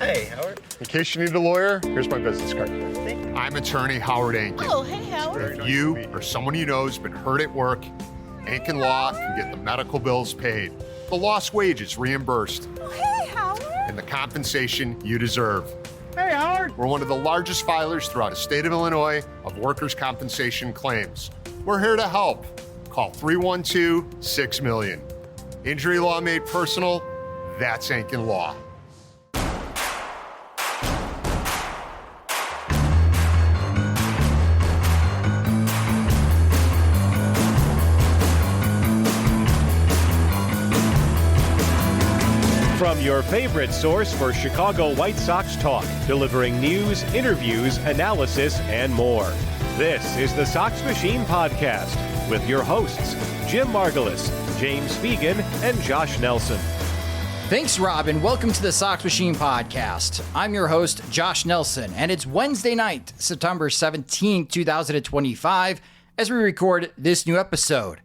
Hey, Howard. In case you need a lawyer, here's my business card. I'm attorney Howard Ankin. Oh, hey, Howard. If you or someone you know has been hurt at work, Ankin Law can get the medical bills paid, the lost wages reimbursed, Oh, hey, Howard. and the compensation you deserve. Hey, Howard. We're one of the largest filers throughout the state of Illinois of workers' compensation claims. We're here to help. Call 312-6-million. Injury law made personal, that's Ankin Law. From your favorite source for Chicago White Sox talk, delivering news, interviews, analysis, and more. This is the Sox Machine podcast with your hosts, Jim Margulis, James Fegan, and Josh Nelson. Thanks, Rob, and welcome to the Sox Machine podcast. I'm your host, Josh Nelson, and it's Wednesday night, September 17, 2025, as we record this new episode.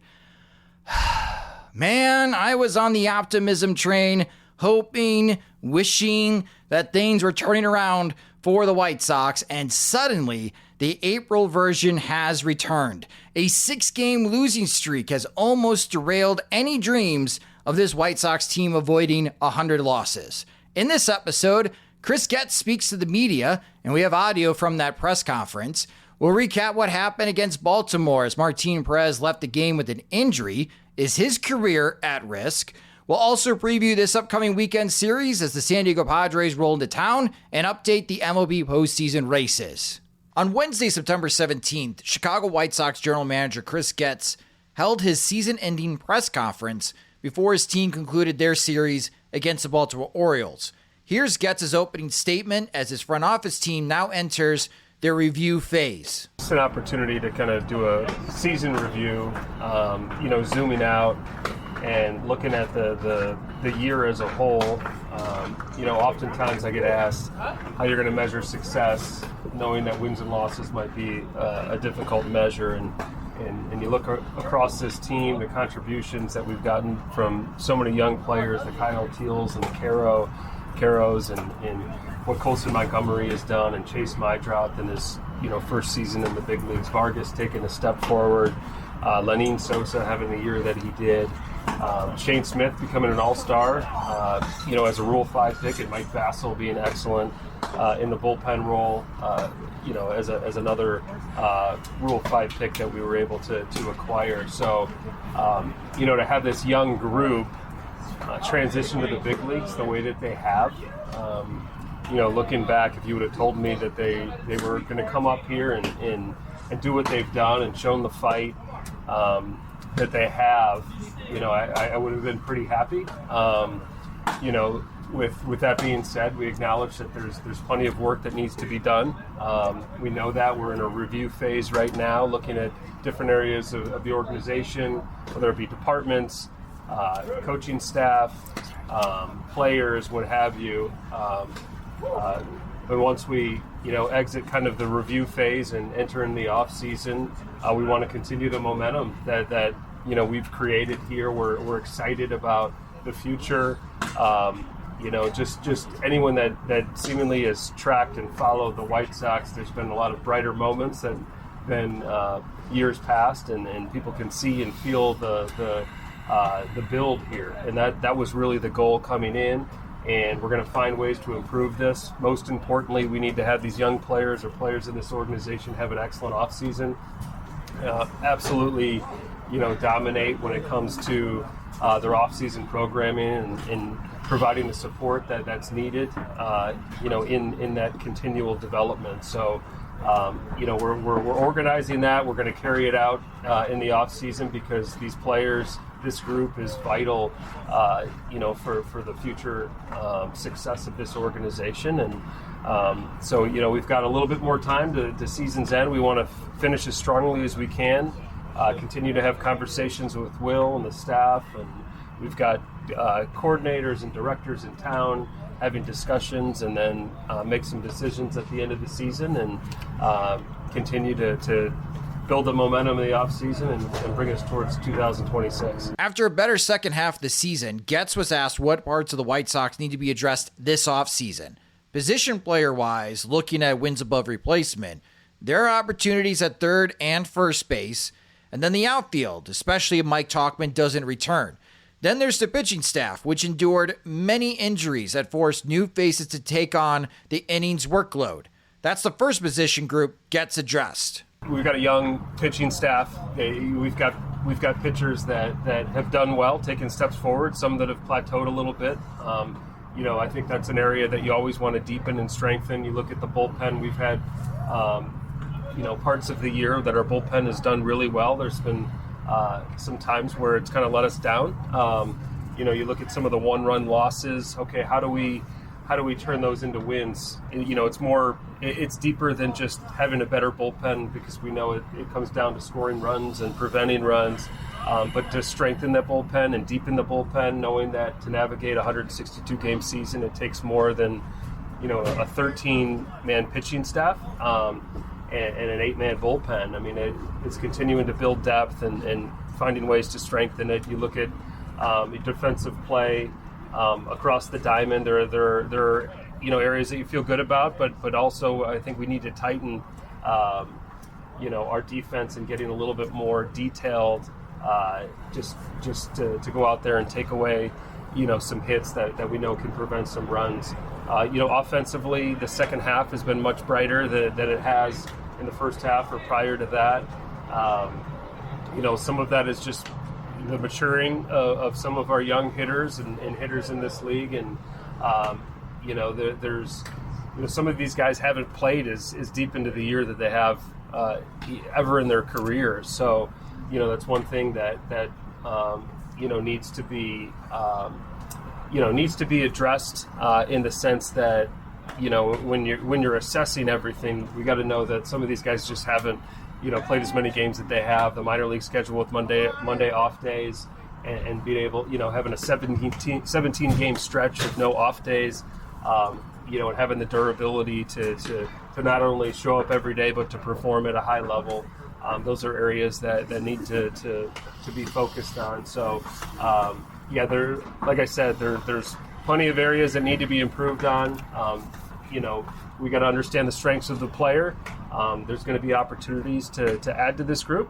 Man, I was on the optimism train, hoping, wishing that things were turning around for the White Sox, and suddenly the April version has returned. A 6-game losing streak has almost derailed any dreams of this White Sox team avoiding 100 losses. In this episode, Chris Getz speaks to the media, and we have audio from that press conference. We'll recap what happened against Baltimore as Martin Perez left the game with an injury. Is his career at risk? We'll also preview this upcoming weekend series as the San Diego Padres roll into town and update the MLB postseason races. On Wednesday, September 17th, Chicago White Sox general manager Chris Getz held his season-ending press conference before his team concluded their series against the Baltimore Orioles. Here's Getz's opening statement as his front office team now enters their review phase. It's an opportunity to kind of do a season review, zooming out and looking at the year as a whole. Oftentimes I get asked how you're going to measure success, knowing that wins and losses might be a difficult measure. And you look across this team, the contributions that we've gotten from so many young players, the Kyle Teals and the Caros, and what Colson Montgomery has done, and Chase Mydroth in his first season in the big leagues. Vargas taking a step forward, Lenyn Sosa having the year that he did. Shane Smith becoming an all-star, as a Rule 5 pick, and Mike Vassell being excellent in the bullpen role, as another Rule 5 pick that we were able to acquire. So, to have this young group transition to the big leagues the way that they have, looking back, if you would have told me that they were going to come up here and do what they've done and shown the fight that they have, I would have been pretty happy. With that being said, we acknowledge that there's plenty of work that needs to be done. We know that we're in a review phase right now, looking at different areas of the organization, whether it be departments, coaching staff, players, what have you. But once we, exit kind of the review phase and enter in the off season, we want to continue the momentum that we've created here. We're excited about the future. Just anyone that seemingly has tracked and followed the White Sox, there's been a lot of brighter moments than years past, and people can see and feel the build here, and that was really the goal coming in. And we're going to find ways to improve this. Most importantly, we need to have these young players or players in this organization have an excellent offseason. Absolutely, dominate when it comes to their offseason programming and providing the support that's needed, in that continual development. So, we're organizing that. We're going to carry it out in the offseason because these players, this group is vital, for the future success of this organization. And so, we've got a little bit more time to season's end. We want to finish as strongly as we can, continue to have conversations with Will and the staff, and we've got coordinators and directors in town having discussions, and then make some decisions at the end of the season, and continue to build the momentum in the offseason and bring us towards 2026. After a better second half of the season, Getz was asked what parts of the White Sox need to be addressed this offseason. Position player-wise, looking at wins above replacement, there are opportunities at third and first base, and then the outfield, especially if Mike Tauchman doesn't return. Then there's the pitching staff, which endured many injuries that forced new faces to take on the innings workload. That's the first position group Getz addressed. We've got a young pitching staff. We've got pitchers that have done well, taken steps forward, some that have plateaued a little bit. I think that's an area that you always want to deepen and strengthen. You look at the bullpen. We've had, parts of the year that our bullpen has done really well. There's been some times where it's kind of let us down. You look at some of the one-run losses. Okay, how do we turn those into wins? It's deeper than just having a better bullpen, because we know it comes down to scoring runs and preventing runs. But to strengthen that bullpen and deepen the bullpen, knowing that to navigate a 162-game season, it takes more than, a 13-man pitching staff and an 8-man bullpen. I mean, it's continuing to build depth and finding ways to strengthen it. You look at defensive play across the diamond. There are areas that you feel good about, but also I think we need to tighten our defense and getting a little bit more detailed. Just to go out there and take away, some hits that we know can prevent some runs. Offensively, the second half has been much brighter than it has in the first half or prior to that. Some of that is just the maturing of some of our young hitters and hitters in this league. And, there's some of these guys haven't played as deep into the year that they have ever in their careers. So, that's one thing that needs to be addressed in the sense that, when you're assessing everything, we got to know that some of these guys just haven't, played as many games that they have. The minor league schedule with Monday off days and being able, having a 17 game stretch with no off days, and having the durability to not only show up every day, but to perform at a high level. Those are areas that need to be focused on. So, like I said, there's plenty of areas that need to be improved on. We got to understand the strengths of the player. There's going to be opportunities to add to this group.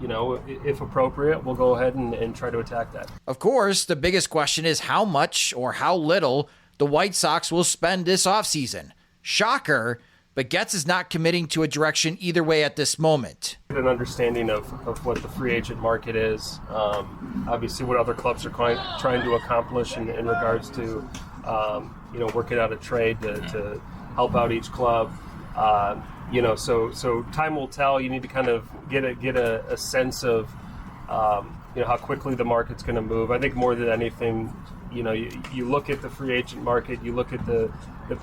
If appropriate, we'll go ahead and try to attack that. Of course, the biggest question is how much or how little the White Sox will spend this offseason. Shocker, but Getz is not committing to a direction either way at this moment. An understanding of what the free agent market is, obviously what other clubs are trying to accomplish in regards to, working out a trade to help out each club. So time will tell. You need to kind of get a sense of, how quickly the market's going to move. I think more than anything, you look at the free agent market, you look at the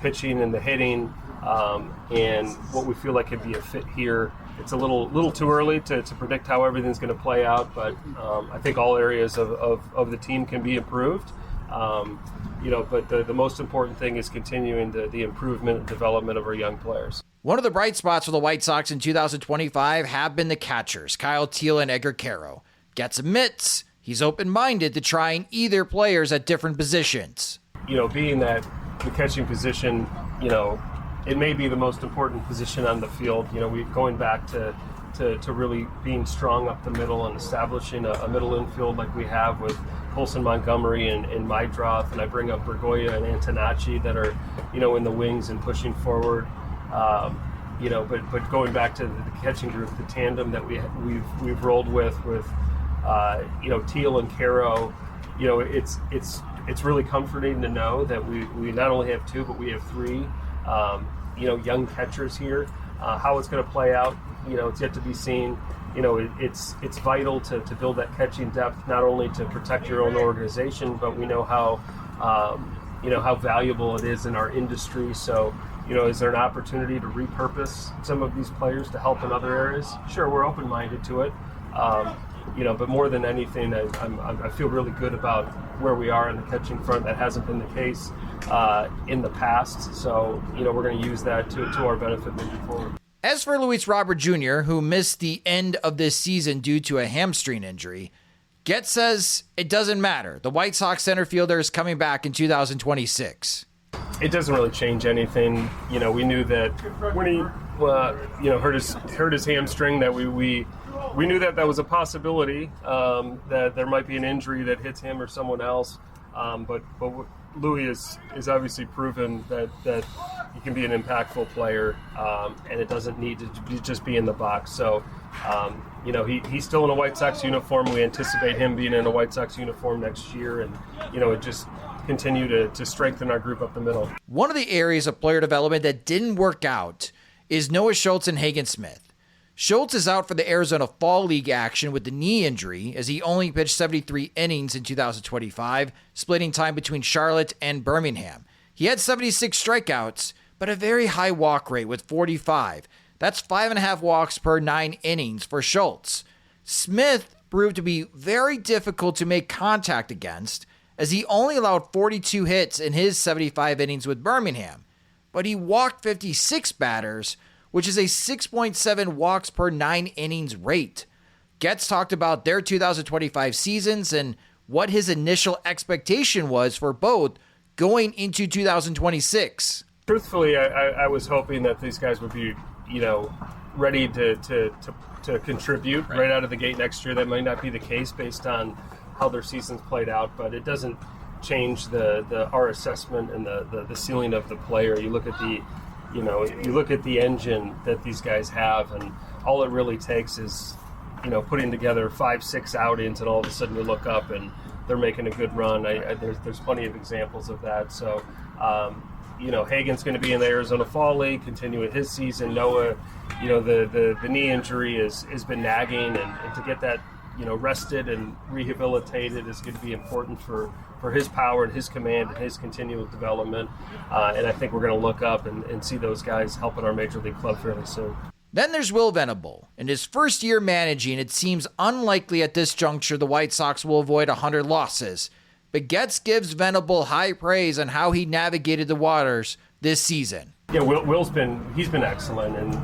pitching and the hitting, and what we feel like could be a fit here. It's a little too early to predict how everything's going to play out, but I think all areas of the team can be improved. But the most important thing is continuing the improvement and development of our young players. One of the bright spots for the White Sox in 2025 have been the catchers, Kyle Teel and Edgar Caro. Getz admits he's open-minded to trying either players at different positions. Being that the catching position, it may be the most important position on the field. We going back to really being strong up the middle and establishing a middle infield like we have with Colson Montgomery and Mydroth, and I bring up Bergoya and Antonacci that are, in the wings and pushing forward. But going back to the catching group, the tandem that we've rolled with Teel and Caro, it's really comforting to know that we not only have two, but we have three, young catchers here. How it's going to play out, it's yet to be seen. It's vital to build that catching depth, not only to protect your own organization, but we know how valuable it is in our industry. So, is there an opportunity to repurpose some of these players to help in other areas? Sure, we're open-minded to it. But more than anything, I feel really good about where we are in the catching front. That hasn't been the case in the past. So, we're going to use that to our benefit moving forward. As for Luis Robert Jr., who missed the end of this season due to a hamstring injury, Getz says it doesn't matter. The White Sox center fielder is coming back in 2026. it doesn't really change anything. We knew that when he hurt his hamstring, that we knew that was a possibility, that there might be an injury that hits him or someone else. But Louis is obviously proven that he can be an impactful player, and it doesn't need to just be in the box. So, he's still in a White Sox uniform. We anticipate him being in a White Sox uniform next year, and it just continue to strengthen our group up the middle. One of the areas of player development that didn't work out is Noah Schultz and Hagen Smith. Schultz is out for the Arizona Fall League action with the knee injury, as he only pitched 73 innings in 2025, splitting time between Charlotte and Birmingham. He had 76 strikeouts, but a very high walk rate with 45. That's 5.5 walks per 9 innings for Schultz. Smith proved to be very difficult to make contact against, as he only allowed 42 hits in his 75 innings with Birmingham, but he walked 56 batters, which is a 6.7 walks per 9 innings rate. Getz talked about their 2025 seasons and what his initial expectation was for both going into 2026. Truthfully, I was hoping that these guys would be, ready to contribute right out of the gate next year. That might not be the case based on how their seasons played out, but it doesn't change our assessment and the ceiling of the player. You look at the engine that these guys have, and all it really takes is putting together 5-6 outings, and all of a sudden you look up and they're making a good run. There's plenty of examples of that. So Hagen's going to be in the Arizona Fall League, continuing his season. Noah, the knee injury has been nagging, and to get that rested and rehabilitated is going to be important for his power and his command and his continual development. And I think we're going to look up and see those guys helping our major league club fairly soon. Then there's Will Venable. In his first year managing, it seems unlikely at this juncture the White Sox will avoid 100 losses. But Getz gives Venable high praise on how he navigated the waters this season. Yeah, Will's been excellent, and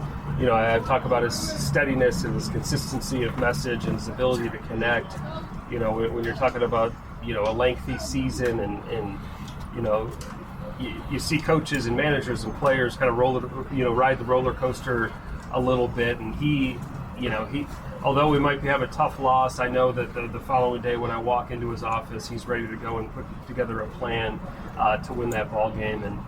I talk about his steadiness and his consistency of message and his ability to connect. When you're talking about a lengthy season, and you see coaches and managers and players kind of ride the roller coaster a little bit, and he although we might have a tough loss, I know that the following day when I walk into his office, he's ready to go and put together a plan to win that ball game, and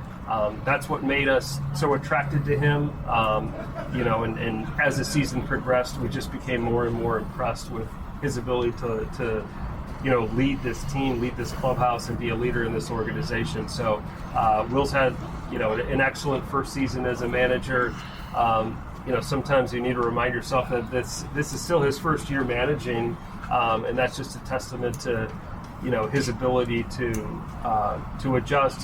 that's what made us so attracted to him. And as the season progressed, we just became more and more impressed with his ability to lead this team, lead this clubhouse, and be a leader in this organization. So Will's had an excellent first season as a manager. Sometimes you need to remind yourself that this is still his first year managing, and that's just a testament to his ability to adjust,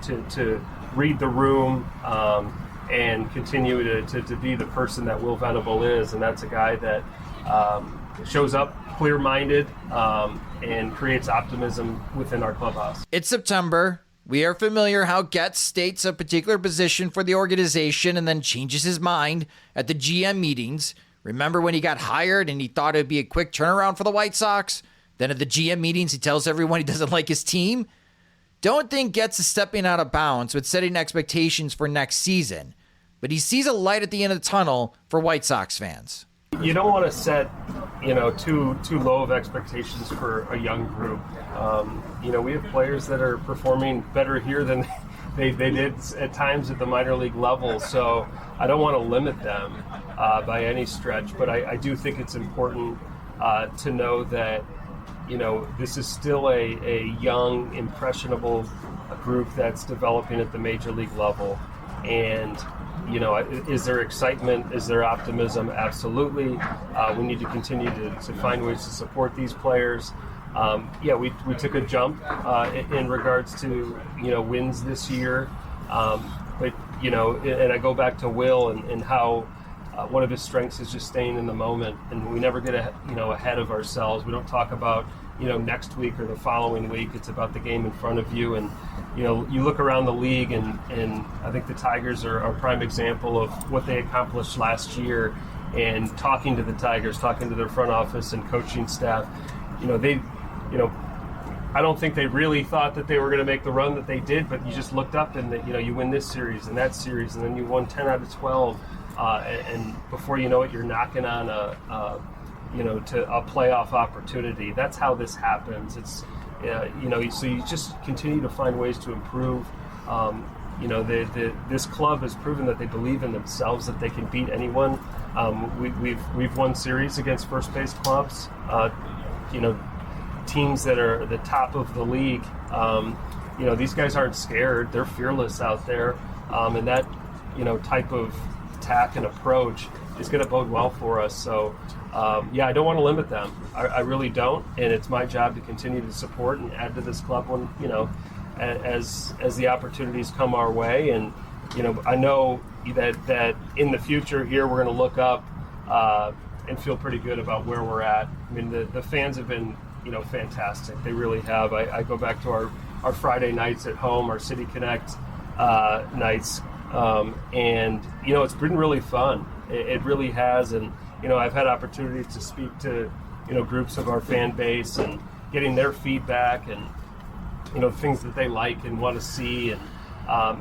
to read the room, and continue to be the person that Will Venable is. And that's a guy that shows up clear-minded and creates optimism within our clubhouse. It's September. We are familiar how Getz states a particular position for the organization and then changes his mind at the GM meetings. Remember when he got hired and he thought it would be a quick turnaround for the White Sox? Then at the GM meetings, he tells everyone he doesn't like his team. Don't think Getz is stepping out of bounds with setting expectations for next season, but he sees a light at the end of the tunnel for White Sox fans. You don't want to set, too low of expectations for a young group. We have players that are performing better here than they did at times at the minor league level. So I don't want to limit them by any stretch, but I do think it's important to know that, this is still a young, impressionable group that's developing at the major league level. And is there excitement? Is there optimism? Absolutely. We need to continue to find ways to support these players. We took a jump in regards to wins this year, but and I go back to Will and how one of his strengths is just staying in the moment, and we never get ahead of ourselves. We don't talk about next week or the following week. It's about the game in front of you, and you look around the league, and I think the Tigers are a prime example of what they accomplished last year. And talking to the Tigers, talking to their front office and coaching staff, I don't think they really thought that they were going to make the run that they did, but you just looked up and you win this series and that series, and then you won 10 out of 12, and before you know it, you're knocking on to a playoff opportunity. That's how this happens. It's so you just continue to find ways to improve. This club has proven that they believe in themselves, that they can beat anyone. We've won series against first place clubs. Teams that are the top of the league. These guys aren't scared. They're fearless out there, and that type of attack and approach is going to bode well for us. So I don't want to limit them. I really don't, and it's my job to continue to support and add to this club when as the opportunities come our way. And I know that in the future here we're going to look up and feel pretty good about where we're at. I mean, the fans have been fantastic. They really have. I go back to our Friday nights at home, our City Connect nights, and it's been really fun. It really has. And I've had opportunities to speak to groups of our fan base and getting their feedback and things that they like and want to see, and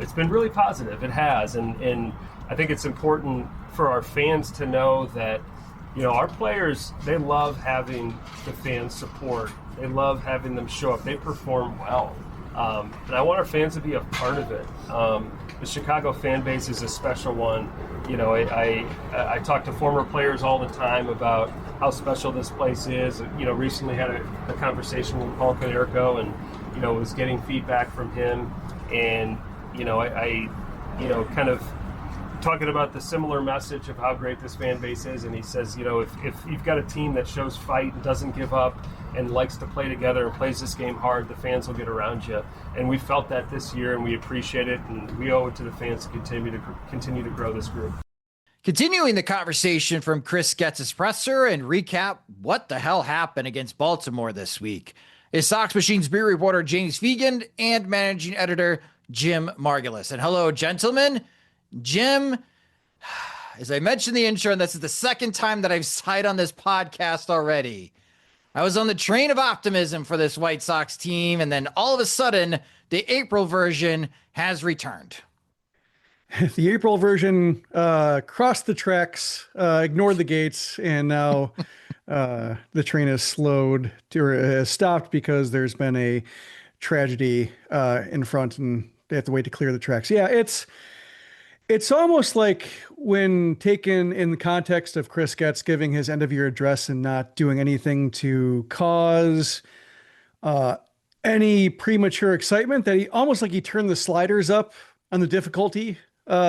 it's been really positive. It has, and I think it's important for our fans to know that our players, they love having the fans support. They love having them show up. They perform well, and I want our fans to be a part of it. The Chicago fan base is a special one. I talk to former players all the time about how special this place is. Recently had a conversation with Paul Konerko, and was getting feedback from him, and I kind of talking about the similar message of how great this fan base is, and he says, if you've got a team that shows fight and doesn't give up and likes to play together and plays this game hard, the fans will get around you. And we felt that this year, and we appreciate it, and we owe it to the fans to continue to grow this group. Continuing the conversation from Chris Getz's presser and recap what the hell happened against Baltimore this week is Sox Machine's beer reporter James Fegan and managing editor Jim Margulis. And hello, gentlemen. Jim, as I mentioned in the intro, and this is the second time that I've sighed on this podcast already, I was on the train of optimism for this White Sox team, and then all of a sudden, the April version has returned. The April version crossed the tracks, ignored the gates, and now the train has slowed or has stopped because there's been a tragedy in front, and they have to wait to clear the tracks. Yeah, it's almost like when taken in the context of Chris Getz giving his end-of-year address and not doing anything to cause any premature excitement, that he turned the sliders up on the difficulty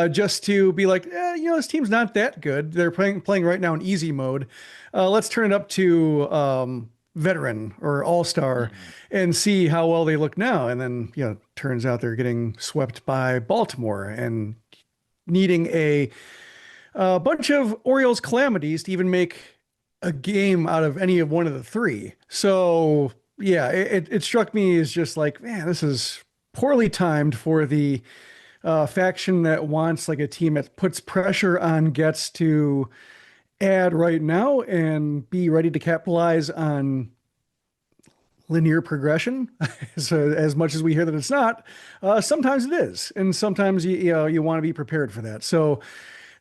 just to be like, this team's not that good. They're playing right now in easy mode. Let's turn it up to veteran or all-star and see how well they look now. And then, turns out they're getting swept by Baltimore and needing a bunch of Orioles calamities to even make a game out of any of one of the three. So yeah, it struck me as just like, man, this is poorly timed for the faction that wants like a team that puts pressure on Getz to add right now and be ready to capitalize on linear progression. So as much as we hear that it's not, sometimes it is. And sometimes you want to be prepared for that. So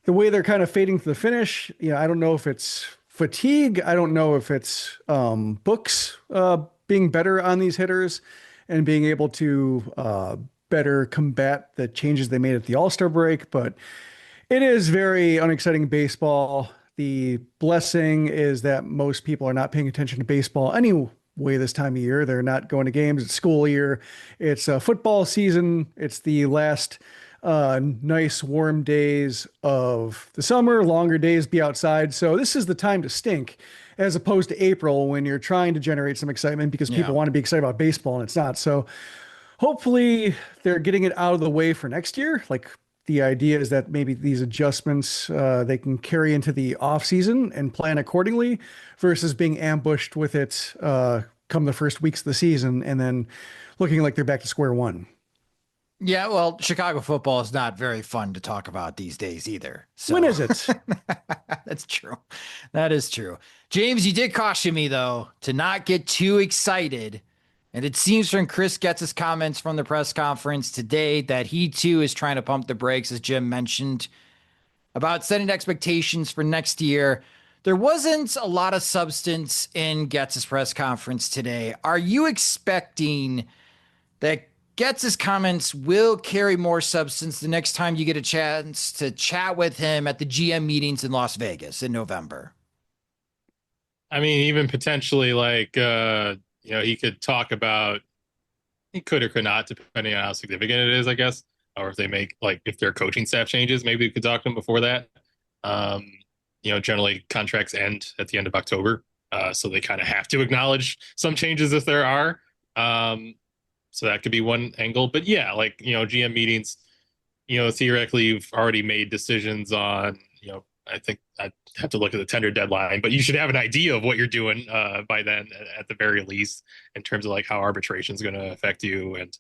the way they're kind of fading to the finish, I don't know if it's fatigue. I don't know if it's books being better on these hitters and being able to better combat the changes they made at the All-Star break. But it is very unexciting baseball. The blessing is that most people are not paying attention to baseball anyway this time of year. They're not going to games. It's school year. It's football season. It's the last nice warm days of the summer, longer days, be outside. So this is the time to stink, as opposed to April when you're trying to generate some excitement because people want to be excited about baseball and it's not. So hopefully they're getting it out of the way for next year. Like the idea is that maybe these adjustments they can carry into the off season and plan accordingly versus being ambushed with it come the first weeks of the season and then looking like they're back to square one. Yeah, well, Chicago football is not very fun to talk about these days either. So. When is it? That's true. That is true. James, you did caution me, though, to not get too excited And it seems from Chris Getz's comments from the press conference today that he too is trying to pump the brakes, as Jim mentioned, about setting expectations for next year. There wasn't a lot of substance in Getz's press conference today. Are you expecting that Getz's comments will carry more substance the next time you get a chance to chat with him at the GM meetings in Las Vegas in November? I mean, even potentially he could talk about, he could or could not, depending on how significant it is, I guess. Or if they make, if their coaching staff changes, maybe we could talk to them before that. Generally contracts end at the end of October. So they kind of have to acknowledge some changes if there are. So that could be one angle. But yeah, GM meetings, theoretically you've already made decisions on, I think I'd have to look at the tender deadline, but you should have an idea of what you're doing by then, at the very least, in terms of how arbitration is going to affect you. And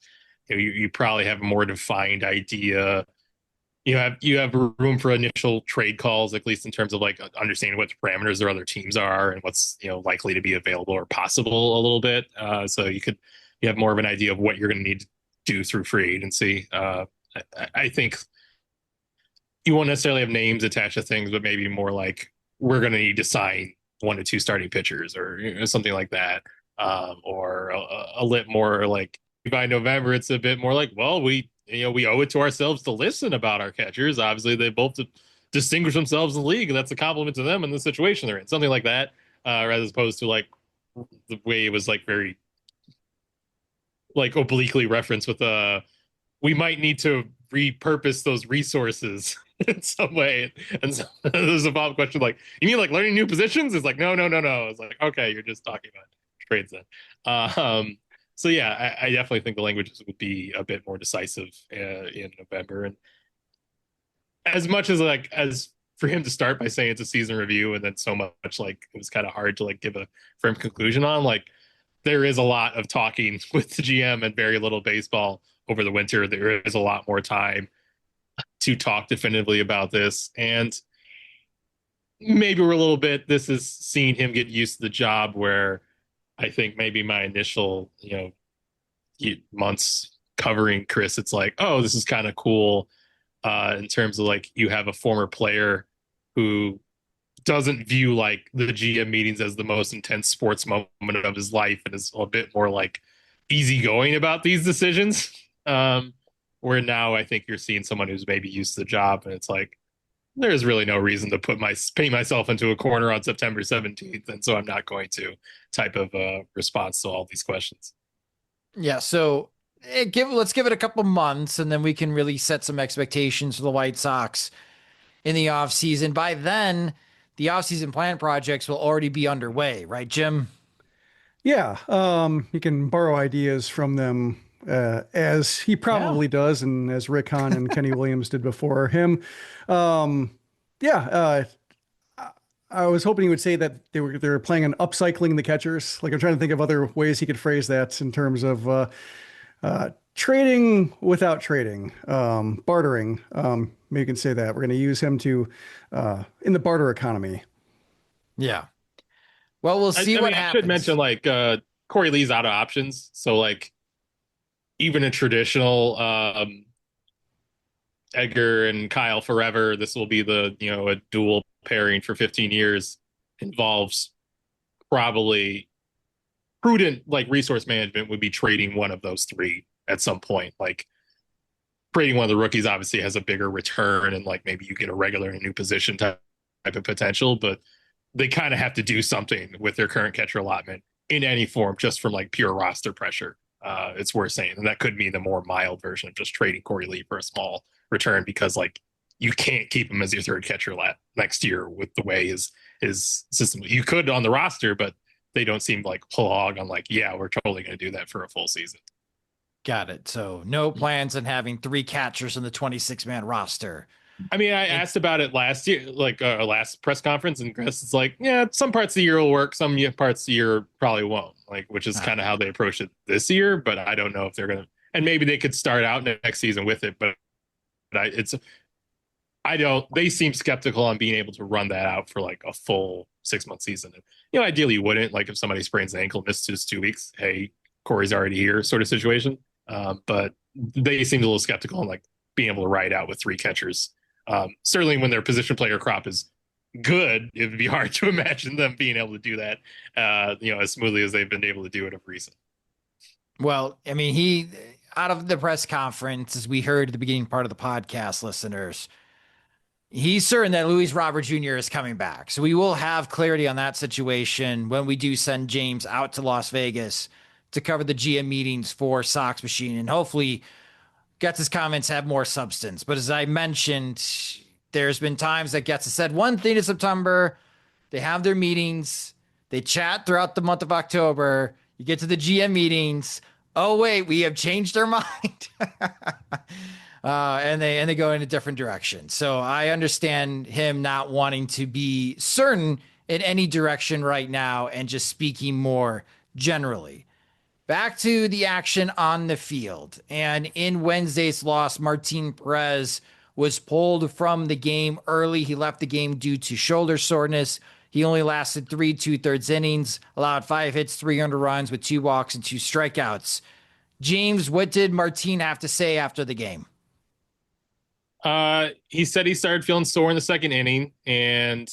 you probably have a more defined idea. You have room for initial trade calls, at least in terms of understanding what the parameters their other teams are and what's likely to be available or possible a little bit. So you have more of an idea of what you're going to need to do through free agency. I think you won't necessarily have names attached to things, but maybe more we're going to need to sign 1 to 2 starting pitchers or something like that. Or a lit more by November, it's a bit more we owe it to ourselves to listen about our catchers. Obviously, they both distinguish themselves in the league, and that's a compliment to them in the situation they're in. Something like that, rather as opposed to the way it was very obliquely referenced with we might need to repurpose those resources in some way. And so there's a follow-up question you mean learning new positions? It's no. It's okay, you're just talking about trades then. So yeah, I definitely think the languages would be a bit more decisive in November. And as much as for him to start by saying it's a season review and then so much it was kind of hard to give a firm conclusion on, there is a lot of talking with the GM and very little baseball over the winter. There is a lot more time to talk definitively about this. And maybe this is seeing him get used to the job, where I think maybe my initial, months covering Chris, it's this is kind of cool in terms of you have a former player who doesn't view the GM meetings as the most intense sports moment of his life and is a bit more easygoing about these decisions. Where now I think you're seeing someone who's maybe used to the job, and it's there's really no reason to paint myself into a corner on September 17th, and so I'm not going to type of response to all these questions. Yeah, so let's give it a couple months, and then we can really set some expectations for the White Sox in the offseason. By then, the offseason plan projects will already be underway, right, Jim? Yeah, you can borrow ideas from them as he probably does, and as Rick Hahn and Kenny Williams did before him. I was hoping he would say that they were planning on upcycling the catchers. I'm trying to think of other ways he could phrase that in terms of trading without trading, bartering. Maybe you can say that we're going to use him to in the barter economy. Yeah. Well, we'll see what happens. I should mention Corey Lee's out of options, so even a traditional Edgar and Kyle forever, this will be a dual pairing for 15 years, involves probably prudent resource management would be trading one of those three at some point. Trading one of the rookies obviously has a bigger return, and maybe you get a regular in a new position type of potential, but they kind of have to do something with their current catcher allotment in any form, just from pure roster pressure. It's worth saying, and that could mean the more mild version of just trading Corey Lee for a small return, because you can't keep him as your third catcher next year with the way his system. You could on the roster, but they don't seem hog on we're totally going to do that for a full season. Got it. So no plans on having 3 catchers in the 26-man roster. I mean, I asked about it last year, last press conference, and Chris is some parts of the year will work, some parts of the year probably won't, which is kind of how they approach it this year. But I don't know if they're going to, and maybe they could start out next season with it, but they seem skeptical on being able to run that out for a full 6-month season. And, ideally you wouldn't, if somebody sprains the ankle, misses 2 weeks, hey, Corey's already here sort of situation. But they seemed a little skeptical on like being able to ride out with 3 catchers. Certainly when their position player crop is good, it would be hard to imagine them being able to do that, as smoothly as they've been able to do it of recent. Well, I mean, he, out of the press conference, as we heard at the beginning part of the podcast, listeners, he's certain that Luis Robert Jr. is coming back. So we will have clarity on that situation when we do send James out to Las Vegas to cover the GM meetings for Sox Machine. And hopefully Getz's comments have more substance. But as I mentioned, there's been times that Getz has said one thing in September, they have their meetings, they chat throughout the month of October, you get to the GM meetings, oh wait, we have changed our mind. And they go in a different direction. So I understand him not wanting to be certain in any direction right now and just speaking more generally. Back to the action on the field. And in Wednesday's loss, Martin Perez was pulled from the game early. He left the game due to shoulder soreness. He only lasted 3 2/3 innings, allowed 5 hits, 300 runs with 2 walks and 2 strikeouts. James, what did Martin have to say after the game? He said he started feeling sore in the 2nd inning, and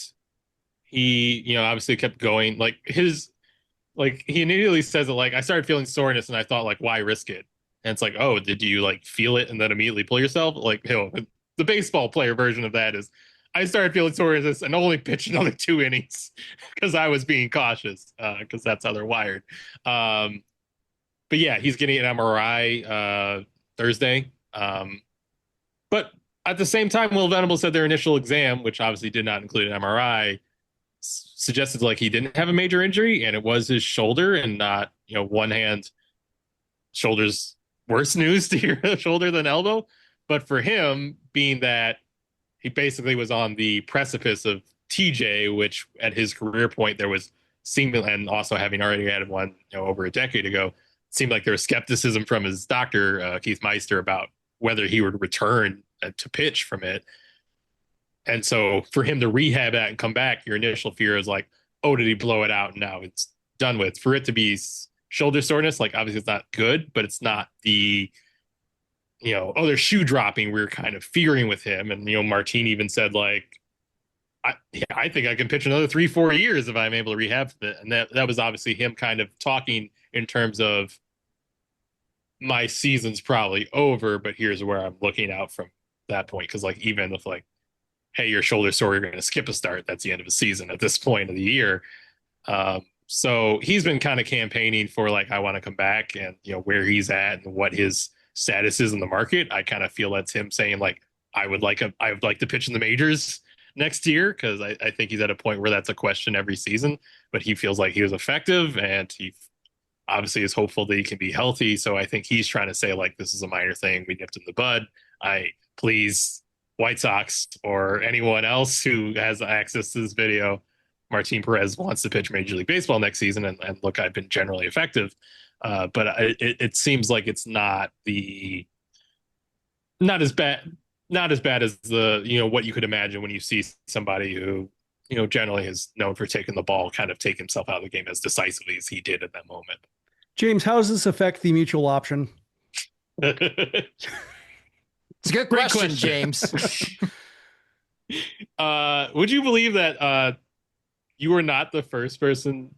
he, obviously kept going. He immediately says it like, I started feeling soreness and I thought like, why risk it? And it's like, oh, did you like feel it and then immediately pull yourself? Like, the baseball player version of that is, I started feeling soreness and only pitched another 2 innings because I was being cautious, because that's how they're wired. But yeah, he's getting an MRI Thursday. But at the same time, Will Venable said their initial exam, which obviously did not include an MRI, suggested like he didn't have a major injury and it was his shoulder and not, one hand. Shoulder's worse news to hear shoulder than elbow. But for him, being that he basically was on the precipice of TJ, which at his career point there was seemingly, and also having already had one over a decade ago, seemed like there was skepticism from his doctor, Keith Meister, about whether he would return to pitch from it. And so for him to rehab that and come back, your initial fear is like, oh, did he blow it out? And now it's done with. For it to be shoulder soreness, like obviously it's not good, but it's not the, there's shoe dropping we're kind of fearing with him. And, Martin even said like, I think I can pitch another 3-4 years if I'm able to rehab from it. And that was obviously him kind of talking in terms of my season's probably over, but here's where I'm looking out from that point. Cause like, even if like, hey, your shoulder sore, you're going to skip a start, that's the end of a season at this point of the year. So he's been kind of campaigning for like, I want to come back, and where he's at and what his status is in the market. I kind of feel that's him saying like, I would like to pitch in the majors next year. Cause I think he's at a point where that's a question every season, but he feels like he was effective and he obviously is hopeful that he can be healthy. So I think he's trying to say like, this is a minor thing. We nipped in the bud. Please, White Sox or anyone else who has access to this video, Martin Perez wants to pitch Major League Baseball next season. And look, I've been generally effective. But it seems like it's not as bad as the, what you could imagine when you see somebody who, generally is known for taking the ball, kind of take himself out of the game as decisively as he did at that moment. James, how does this affect the mutual option? It's a good question, James. Would you believe that you were not the first person?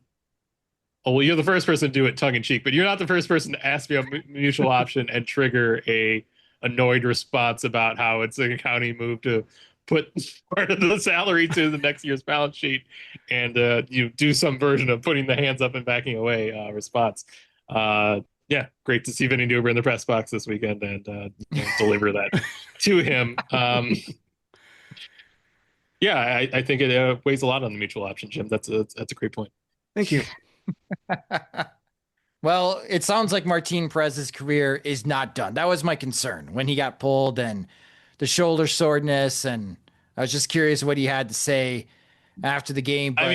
Oh, well, you're the first person to do it tongue in cheek, but you're not the first person to ask me a mutual option and trigger a annoyed response about how it's an accounting move to put part of the salary to the next year's balance sheet, and you do some version of putting the hands up and backing away response. Yeah, great to see Vinny Duber in the press box this weekend and deliver that to him. Yeah, I think it weighs a lot on the mutual option, Jim. That's a great point. Thank you. Well, it sounds like Martin Perez's career is not done. That was my concern when he got pulled and the shoulder soreness. And I was just curious what he had to say after the game. But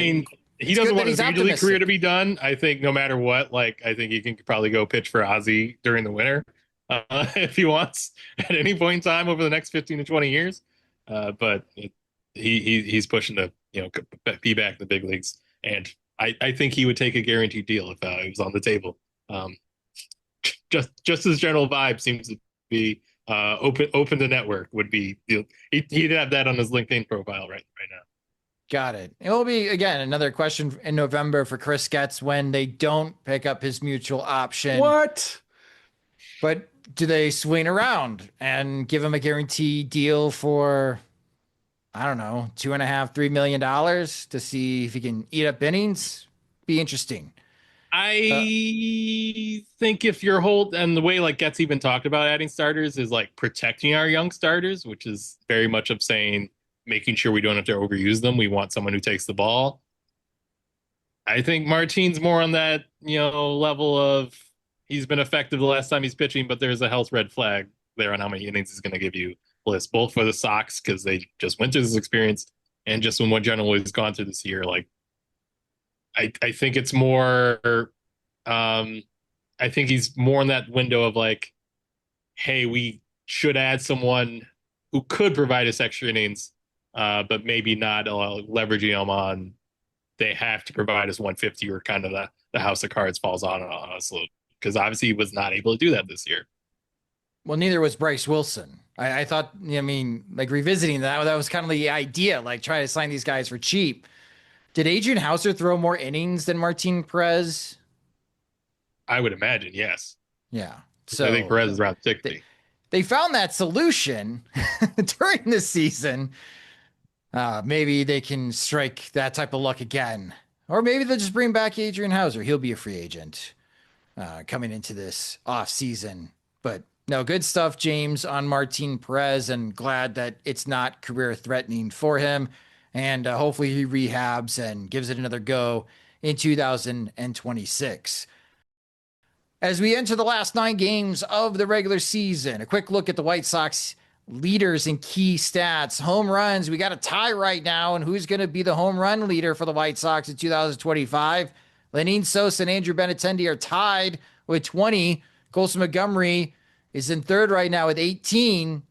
he doesn't want his Major League career to be done. I think no matter what, I think he can probably go pitch for Ozzy during the winter if he wants at any point in time over the next 15 to 20 years. But he's pushing to be back in the big leagues, and I think he would take a guaranteed deal if it was on the table. just his general vibe seems to be open to network would be, he'd have that on his LinkedIn profile right now. Got it. It will be, again, another question in November for Chris Getz when they don't pick up his mutual option. What? But do they swing around and give him a guaranteed deal for, I don't know, $2.5–3 million to see if he can eat up innings? Be interesting. I think if you're and the way like Getz even talked about adding starters is like protecting our young starters, which is very much of saying making sure we don't have to overuse them. We want someone who takes the ball. I think Martine's more on that, level of he's been effective the last time he's pitching, but there's a health red flag there on how many innings he's going to give you. List both for the Sox because they just went through this experience and just when what generally has gone through this year. Like, I think it's more. I think he's more in that window of like, hey, we should add someone who could provide us extra innings, but maybe not leveraging them on. They have to provide us 150 or kind of the house of cards falls on us because obviously he was not able to do that this year. Well, neither was Bryce Wilson. I thought, like revisiting that was kind of the idea, like try to sign these guys for cheap. Did Adrian Houser throw more innings than Martin Perez? I would imagine, yes. Yeah. So I think Perez is around 60. They found that solution during the season. Maybe they can strike that type of luck again. Or maybe they'll just bring back Adrian Houser. He'll be a free agent coming into this off season. But no, good stuff, James, on Martin Perez, and glad that it's not career threatening for him. And hopefully he rehabs and gives it another go in 2026. As we enter the last 9 games of the regular season, a quick look at the White Sox leaders and key stats. Home runs, we got a tie right now, and who's going to be the home run leader for the White Sox in 2025? Lenyn Sosa and Andrew Benintendi are tied with 20. Colson Montgomery is in third right now with 18.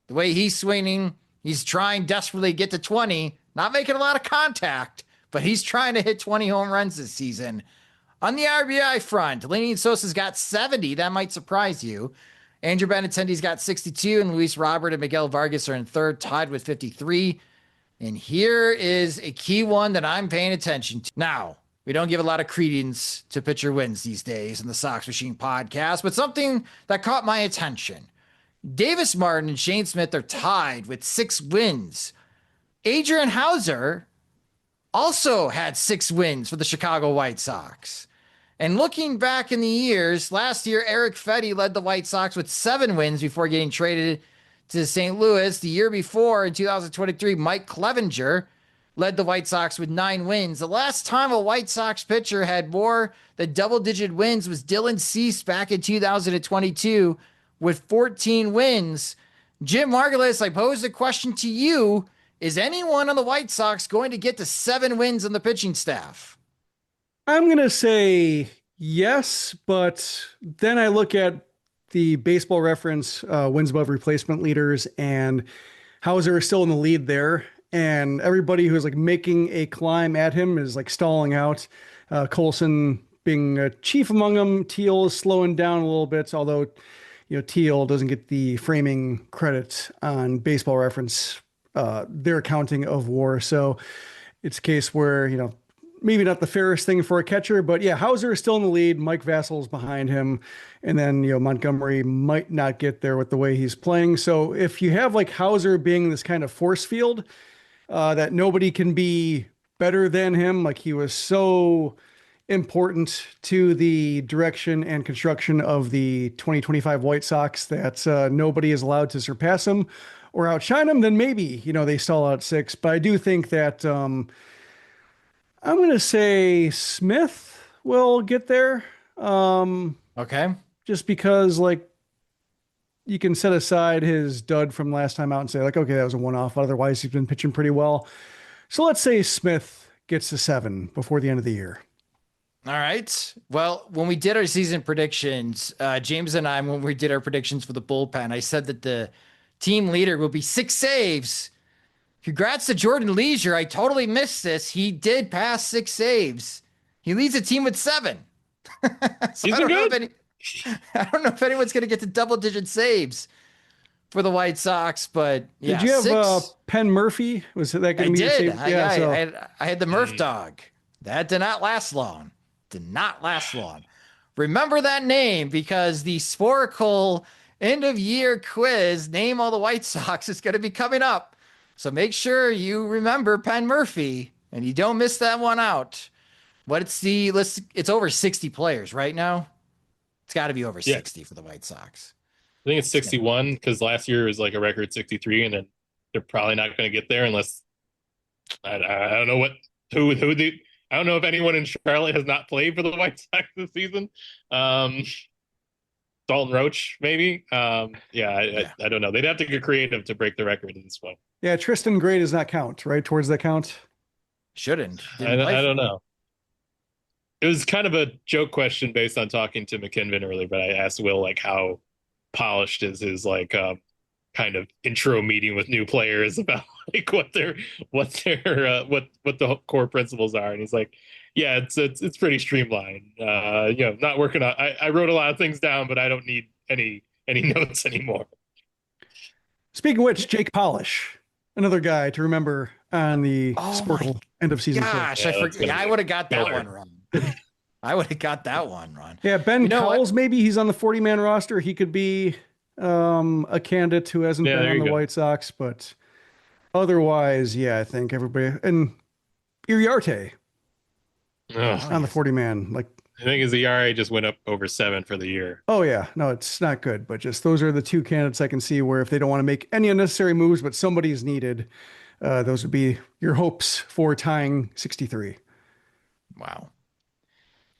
The way he's swinging, he's trying desperately to get to 20. Not making a lot of contact, but he's trying to hit 20 home runs this season. On the RBI front, Lenyn Sosa's got 70. That might surprise you. Andrew Benintendi's got 62, and Luis Robert and Miguel Vargas are in third, tied with 53. And here is a key one that I'm paying attention to. Now, we don't give a lot of credence to pitcher wins these days in the Sox Machine podcast, but something that caught my attention. Davis Martin and Shane Smith are tied with 6 wins. Adrian Houser also had 6 wins for the Chicago White Sox. And looking back in the years, last year, Eric Fedde led the White Sox with 7 wins before getting traded to St. Louis. The year before, in 2023, Mike Clevenger led the White Sox with 9 wins. The last time a White Sox pitcher had more than double-digit wins was Dylan Cease back in 2022 with 14 wins. Jim Margulis, I pose the question to you. Is anyone on the White Sox going to get to 7 wins on the pitching staff? I'm going to say yes, but then I look at the Baseball Reference wins above replacement leaders, and Houser is still in the lead there. And everybody who's like making a climb at him is like stalling out. Colson being chief among them. Teal is slowing down a little bit, although Teal doesn't get the framing credit on Baseball Reference, their counting of WAR. So it's a case where maybe not the fairest thing for a catcher, but yeah, Houser is still in the lead. Mike Vassal's behind him. And then, Montgomery might not get there with the way he's playing. So if you have like Houser being this kind of force field, that nobody can be better than him, like he was so important to the direction and construction of the 2025 White Sox that nobody is allowed to surpass him or outshine him, then maybe, they stall out 6. But I do think that I'm going to say Smith will get there. Okay. Just because, you can set aside his dud from last time out and say, okay, that was a one-off. Otherwise, he's been pitching pretty well. So let's say Smith gets to 7 before the end of the year. All right. Well, when we did our season predictions, James and I, when we did our predictions for the bullpen, I said that the team leader will be 6 saves. Congrats to Jordan Leisure. I totally missed this. He did pass 6 saves. He leads the team with 7. So He's been good. I don't know if anyone's going to get to double-digit saves for the White Sox, but yeah. Did you have Penn Murphy? Was that going to be your save? I had the Murph dog. That did not last long. Remember that name, because the Sporkle end of year quiz, name all the White Sox, is going to be coming up. So make sure you remember Penn Murphy and you don't miss that one out. But it's over 60 players right now. It's got to be over 60 for the White Sox. I think it's 61 because last year was like a record 63, and then they're probably not going to get there unless I don't know I don't know if anyone in Charlotte has not played for the White Sox this season. Dalton Roach, maybe. I don't know. They'd have to get creative to break the record in this one. Yeah, Tristan Gray does not count, right? Towards that count? Shouldn't. I don't know. It was kind of a joke question based on talking to McKinven earlier, but I asked Will like how polished is his like kind of intro meeting with new players about like what the core principles are, and he's like, yeah, it's pretty streamlined. Not working on. I wrote a lot of things down, but I don't need any notes anymore. Speaking of which, Jake Polish, another guy to remember on the Sporkle end of season. Gosh, I forgot. I would have got that one wrong. Yeah, Ben Cowles, maybe he's on the 40-man roster. He could be a candidate who hasn't been on the White Sox, but otherwise, yeah, I think everybody and Iriarte on the 40-man. Like, I think his ERA just went up over 7 for the year. Oh yeah, no, it's not good, but just those are the two candidates I can see where if they don't want to make any unnecessary moves, but somebody is needed, those would be your hopes for tying 63. Wow.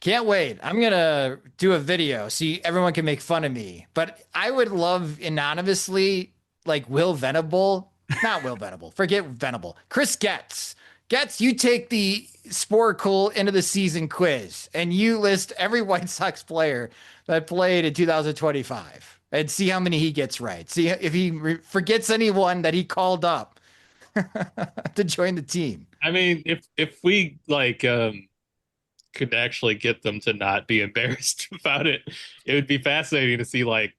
Can't wait. I'm going to do a video. See, everyone can make fun of me, but I would love anonymously, like Will Venable, not Will Venable, forget Venable, Chris Getz. Getz, you take the Sporkle end of the season quiz and you list every White Sox player that played in 2025 and see how many he gets right. See if he forgets anyone that he called up to join the team. I mean, if we like, could actually get them to not be embarrassed about it, it would be fascinating to see, like,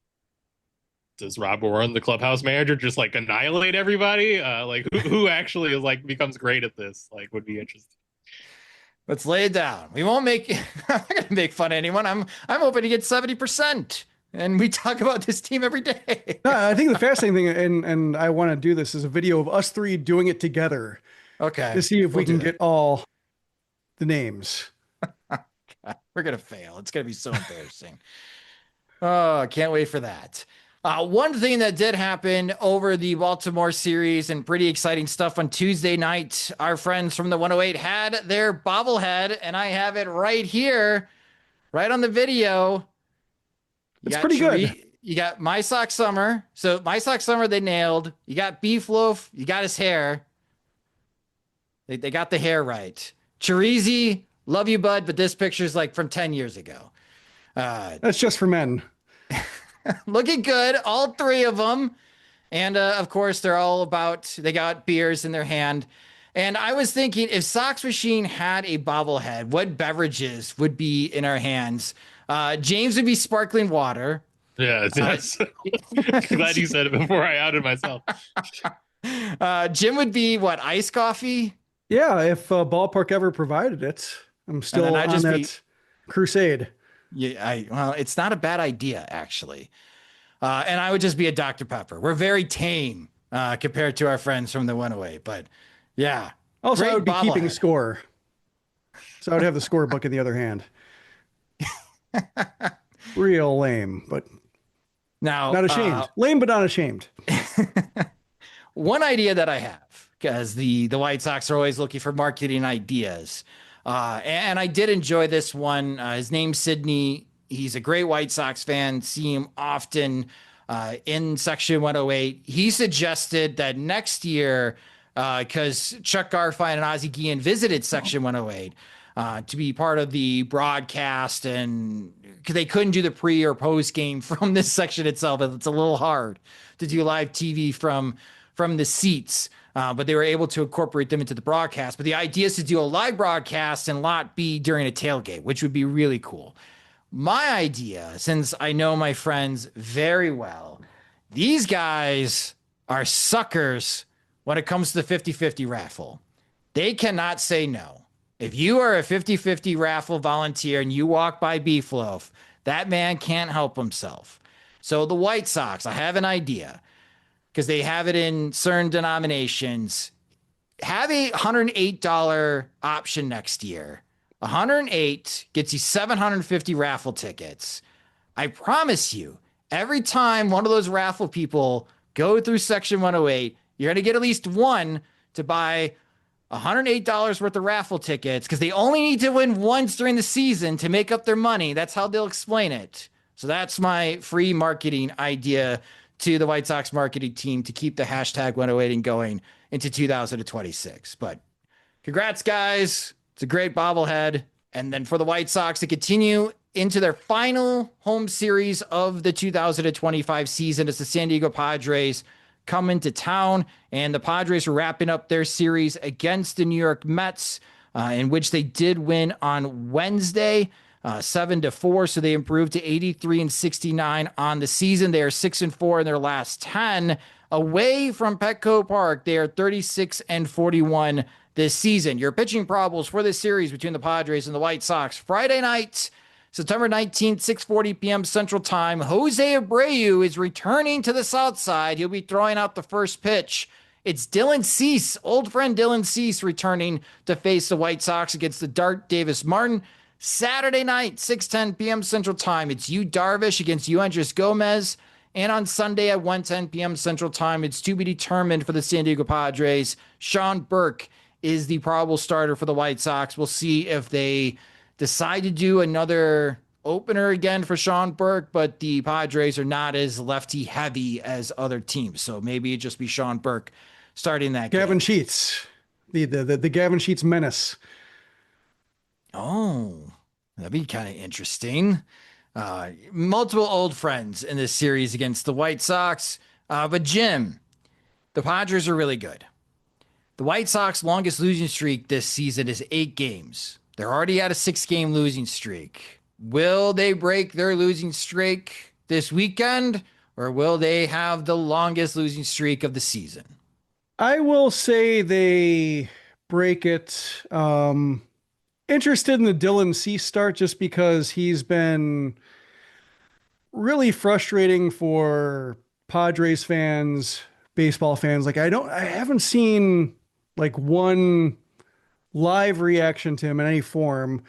does Rob Warren, the clubhouse manager, just like annihilate everybody? Like who actually is like becomes great at this? Like, would be interesting. Let's lay it down. We won't I'm not gonna make fun of anyone. I'm hoping to get 70%. And we talk about this team every day. No, I think the fascinating thing, and I want to do this, is a video of us three doing it together. Okay. To see if we can get all the names. We're going to fail. It's going to be so embarrassing. Oh, I can't wait for that. One thing that did happen over the Baltimore series and pretty exciting stuff on Tuesday night, our friends from the 108 had their bobblehead, and I have it right here, right on the video. It's pretty good. You got My Sox Summer. So My Sox Summer, they nailed. You got Beef Loaf. You got his hair. They got the hair right. Chirizi, love you, bud, but this picture's like from 10 years ago. That's just for men. Looking good, all three of them. And of course, they got beers in their hand. And I was thinking, if Sox Machine had a bobblehead, what beverages would be in our hands? James would be sparkling water. Yeah, that's glad you said it before I outed myself. Jim would be what, iced coffee? Yeah, if Ballpark ever provided it. I'm still on that crusade. Yeah, well, it's not a bad idea, actually. And I would just be a Dr. Pepper. We're very tame compared to our friends from the 108, but yeah. Also, I would be keeping score. So I would have the scorebook in the other hand. Real lame, but now not ashamed. Lame, but not ashamed. One idea that I have, because the White Sox are always looking for marketing ideas. And I did enjoy this one. His name's Sydney. He's a great White Sox fan. See him often in Section 108. He suggested that next year, because Chuck Garfien and Ozzie Guillen visited Section 108 to be part of the broadcast, and because they couldn't do the pre or post game from this section itself. It's a little hard to do live TV from the seats. But they were able to incorporate them into the broadcast. But the idea is to do a live broadcast in Lot B during a tailgate, which would be really cool. my idea, since I know my friends very well, these guys are suckers when it comes to the 50-50 raffle. They cannot say no. If you are a 50-50 raffle volunteer and you walk by Beef Loaf, that man can't help himself. So the White Sox, I have an idea, because they have it in certain denominations. Have a $108 option next year. 108 gets you 750 raffle tickets. I promise you, every time one of those raffle people go through section 108, you're going to get at least one to buy $108 worth of raffle tickets, because they only need to win once during the season to make up their money. That's how they'll explain it. So that's my free marketing idea to the White Sox marketing team to keep the hashtag 108 going into 2026. But congrats, guys. It's a great bobblehead. And then for the White Sox to continue into their final home series of the 2025 season, as the San Diego Padres come into town. And the Padres are wrapping up their series against the New York Mets, in which they did win on Wednesday, 7-4. So they improved to 83-69 on the season. They are 6-4 in their last 10. Away from Petco Park, they are 36-41 this season. Your pitching probables for this series between the Padres and the White Sox: Friday night, September 19th, 6:40 p.m. Central Time. Jose Abreu is returning to the South Side. He'll be throwing out the first pitch. It's Dylan Cease, old friend Dylan Cease, returning to face the White Sox against the Dart Davis Martin. Saturday night, 6:10 p.m. Central Time, it's Yu Darvish against Yuandris Gomez. And on Sunday at 1:10 p.m. Central Time, it's to be determined for the San Diego Padres. Sean Burke is the probable starter for the White Sox. We'll see if they decide to do another opener again for Sean Burke, but the Padres are not as lefty heavy as other teams. So maybe it just be Sean Burke starting that Gavin game. Sheets, the Gavin Sheets menace. Oh, that'd be kind of interesting. Multiple old friends in this series against the White Sox. But Jim, the Padres are really good. The White Sox longest losing streak this season is 8 games. They're already at a 6-game losing streak. Will they break their losing streak this weekend, or will they have the longest losing streak of the season? I will say they break it. Interested in the Dylan Cease start just because he's been really frustrating for Padres fans, baseball fans. Like I haven't seen like one live reaction to him in any form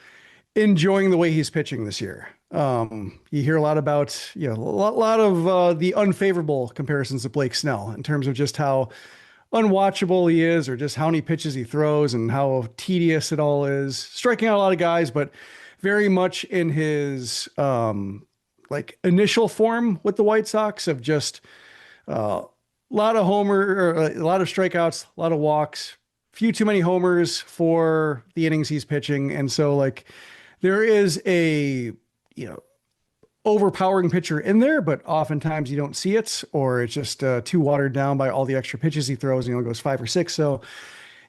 enjoying the way he's pitching this year. You hear a lot about, a lot of the unfavorable comparisons to Blake Snell in terms of just how unwatchable he is, or just how many pitches he throws and how tedious it all is. Striking out a lot of guys, but very much in his like initial form with the White Sox of just a lot of a lot of strikeouts, a lot of walks, few too many homers for the innings he's pitching. And so like there is a, overpowering pitcher in there, but oftentimes you don't see it, or it's just too watered down by all the extra pitches he throws. He only goes 5 or 6. So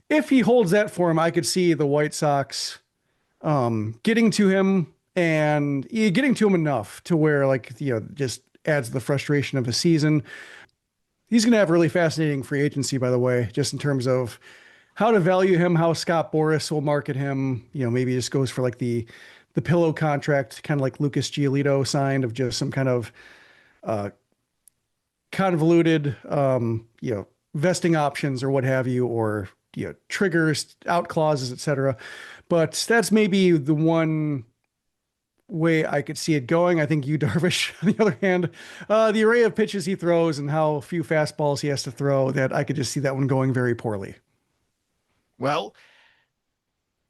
if he holds that form, I could see the White Sox getting to him and getting to him enough to where just adds the frustration of the season. He's going to have really fascinating free agency, by the way, just in terms of how to value him, how Scott Boras will market him. Maybe he just goes for like the pillow contract, kind of like Lucas Giolito signed, of just some kind of convoluted, vesting options or what have you, or, triggers, out clauses, etc. But that's maybe the one way I could see it going. I think Yu Darvish, on the other hand, the array of pitches he throws and how few fastballs he has to throw, that I could just see that one going very poorly. Well,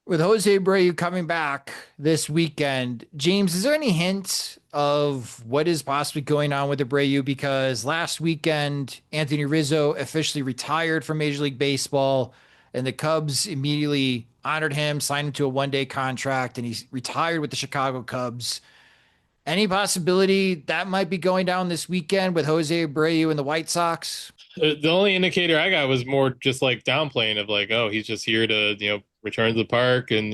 with Jose Abreu coming back this weekend, James, is there any hint of what is possibly going on with Abreu? Because last weekend, Anthony Rizzo officially retired from Major League Baseball, and the Cubs immediately honored him, signed him to a one-day contract, and he's retired with the Chicago Cubs. Any possibility that might be going down this weekend with Jose Abreu and the White Sox? The only indicator I got was more just like downplaying of like, oh, he's just here to, return to the park and,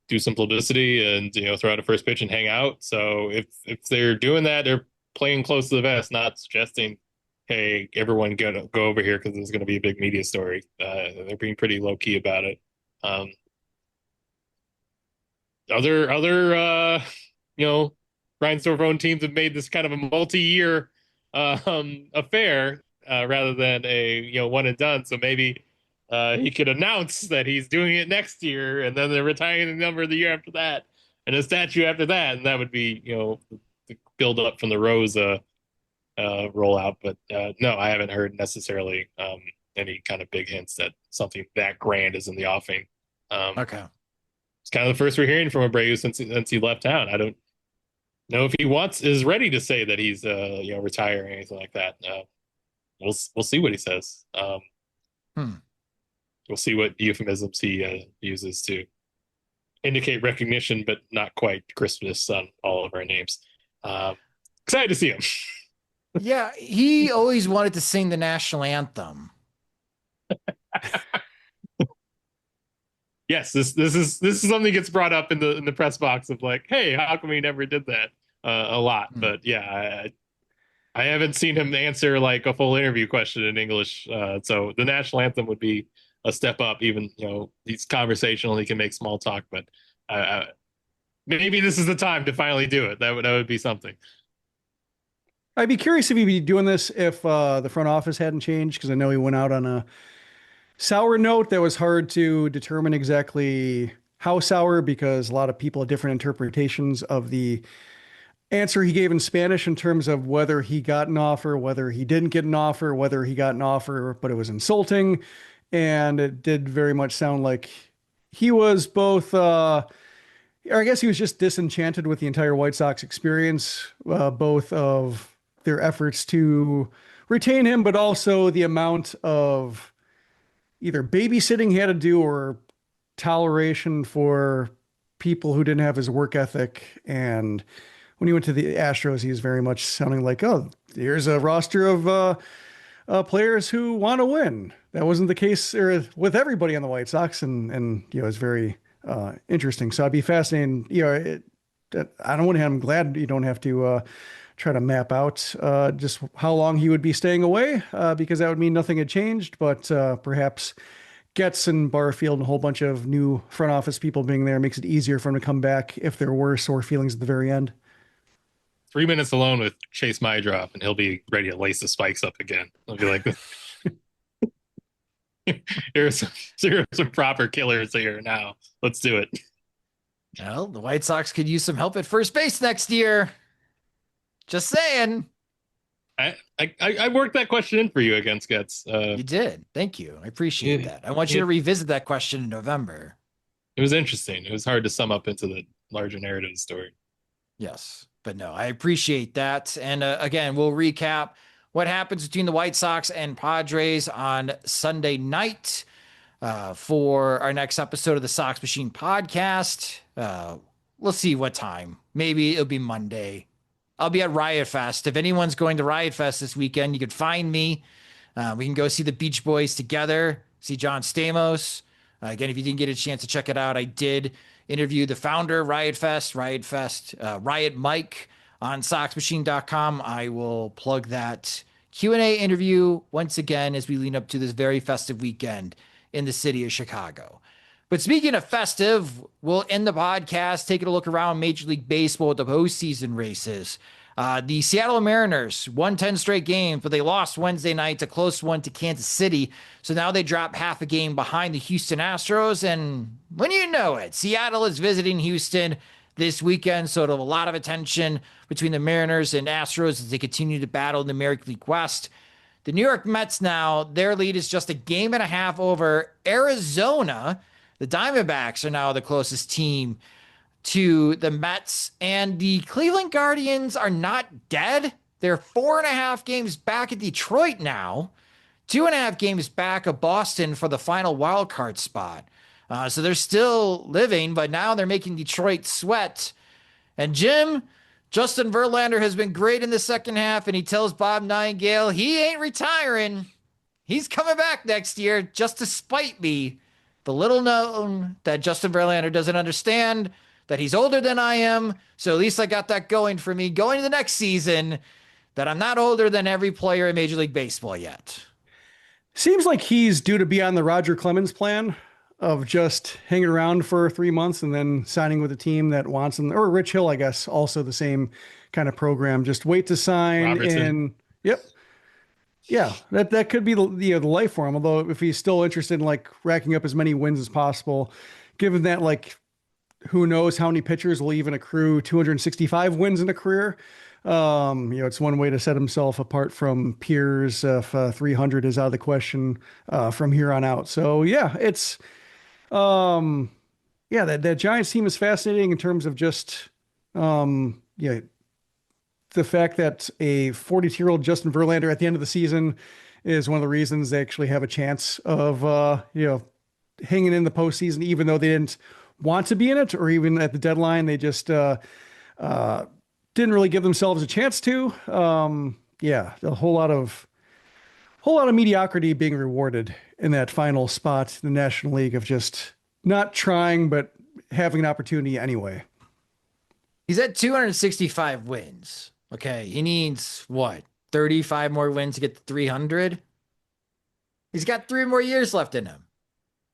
do some publicity and, throw out a first pitch and hang out. So if they're doing that, they're playing close to the vest, not suggesting, hey, everyone go over here because there's going to be a big media story. They're being pretty low key about it. Other Reinsdorf owned teams have made this kind of a multi-year affair rather than a one and done. So maybe he could announce that he's doing it next year, and then they're retiring the number the year after that, and a statue after that, and that would be the build up from the Rosa rollout. But no, I haven't heard necessarily any kind of big hints that something that grand is in the offing. Okay, it's kind of the first we're hearing from Abreu since he left town. I don't know if he is ready to say that he's retire or anything like that. We'll see what he says. We'll see what euphemisms he uses to indicate recognition, but not quite Christmas on all of our names. Excited to see him. Yeah, he always wanted to sing the national anthem. Yes, this is something that gets brought up in the press box of like, hey, how come he never did that a lot? But yeah, I haven't seen him answer like a full interview question in English. So the national anthem would be a step up. Even he's conversational, he can make small talk, but maybe this is the time to finally do it. That would be something. I'd be curious if he'd be doing this if the front office hadn't changed, because I know he went out on a sour note that was hard to determine exactly how sour, because a lot of people have different interpretations of the answer he gave in Spanish in terms of whether he got an offer, whether he didn't get an offer, whether he got an offer but it was insulting. And it did very much sound like he was both, or I guess he was just disenchanted with the entire White Sox experience, both of their efforts to retain him, but also the amount of either babysitting he had to do or toleration for people who didn't have his work ethic. And when he went to the Astros, he was very much sounding like, oh, here's a roster of players who want to win. That wasn't the case with everybody on the White Sox. And it's very interesting. So I'd be fascinated. I'm glad you don't have to try to map out just how long he would be staying away, because that would mean nothing had changed. But perhaps Getz and Barfield and a whole bunch of new front office people being there makes it easier for him to come back if there were sore feelings at the very end. 3 minutes alone with Chase Mydrop, and he'll be ready to lace the spikes up again. He'll be like, here's some proper killers here now. Let's do it. Well, the White Sox could use some help at first base next year. Just saying. I worked that question in for you against Getz. You did. Thank you. I appreciate that. I want you to revisit that question in November. It was interesting. It was hard to sum up into the larger narrative of the story. Yes, but no, I appreciate that. And again, we'll recap what happens between the White Sox and Padres on Sunday night for our next episode of the Sox Machine podcast. We'll see what time. Maybe it'll be Monday. I'll be at Riot Fest. If anyone's going to Riot Fest this weekend, you can find me. We can go see the Beach Boys together, see John Stamos. Again, if you didn't get a chance to check it out, I did interview the founder of Riot Fest, Riot Mike on SoxMachine.com. I will plug that Q&A interview once again as we lean up to this very festive weekend in the city of Chicago. But speaking of festive, we'll end the podcast taking a look around Major League Baseball with the postseason races. The Seattle Mariners won 10 straight games, but they lost Wednesday night, a close one to Kansas City. So now they drop half a game behind the Houston Astros. And when you know it, Seattle is visiting Houston this weekend. So it'll have a lot of attention between the Mariners and Astros as they continue to battle in the American League West. The New York Mets now, their lead is just a game and a half over Arizona. The Diamondbacks are now the closest team to the Mets, and the Cleveland Guardians are not dead. They're 4.5 games back at Detroit now, 2.5 games back of Boston for the final wild card spot. So they're still living, but now they're making Detroit sweat. And Jim, Justin Verlander has been great in the second half, and he tells Bob Nightingale he ain't retiring. He's coming back next year just to spite me the little known that Justin Verlander doesn't understand that he's older than I am. So at least I got that going for me going to the next season, that I'm not older than every player in Major League Baseball yet. Seems like he's due to be on the Roger Clemens plan of just hanging around for 3 months and then signing with a team that wants him, or Rich Hill, I guess, also the same kind of program. Just wait to sign. Robertson. And yep. Yeah, that could be the life for him. Although if he's still interested in like racking up as many wins as possible, given that like who knows how many pitchers will even accrue 265 wins in a career. It's one way to set himself apart from peers if 300 is out of the question from here on out. So yeah, it's that Giants team is fascinating in terms of just the fact that a 42-year-old Justin Verlander at the end of the season is one of the reasons they actually have a chance of, hanging in the postseason, even though they didn't want to be in it, or even at the deadline, they just didn't really give themselves a chance to. A whole lot of mediocrity being rewarded in that final spot in the National League of just not trying, but having an opportunity anyway. He's at 265 wins. Okay, he needs, 35 more wins to get to 300? He's got 3 more years left in him.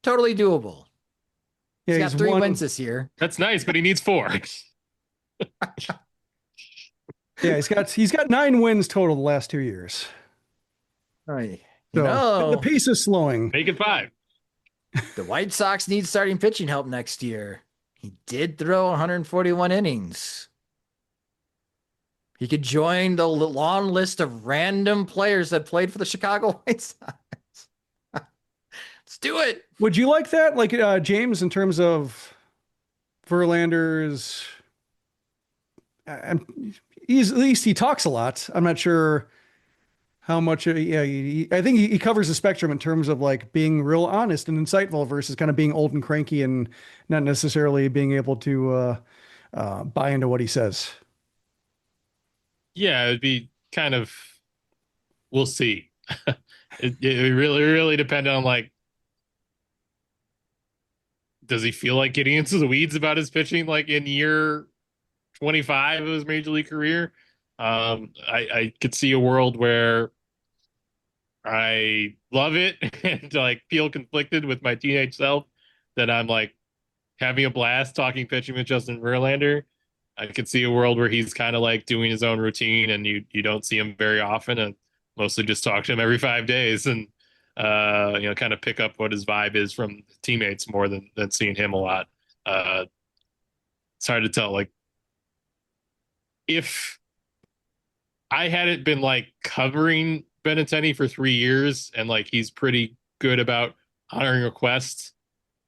Totally doable. Yeah, he's got 3 wins this year. That's nice, but he needs 4. Yeah, he's got 9 wins total the last 2 years. Right. So the pace is slowing. Make it 5. The White Sox need starting pitching help next year. He did throw 141 innings. He could join the long list of random players that played for the Chicago White Sox. Let's do it. Would you like that? Like James, in terms of Verlander's, at least he talks a lot. I'm not sure how much. I think he covers the spectrum in terms of like being real honest and insightful versus kind of being old and cranky and not necessarily being able to buy into what he says. Yeah, it'd be kind of, we'll see. it really depend on like, does he feel like getting into the weeds about his pitching like in year 25 of his major league career? I could see a world where I love it and like feel conflicted with my teenage self that I'm like having a blast talking pitching with Justin Verlander. I could see a world where he's kind of like doing his own routine and you don't see him very often and mostly just talk to him every 5 days and kind of pick up what his vibe is from teammates more than seeing him a lot. It's hard to tell. Like if I hadn't been like covering Benintendi for 3 years and like he's pretty good about honoring requests,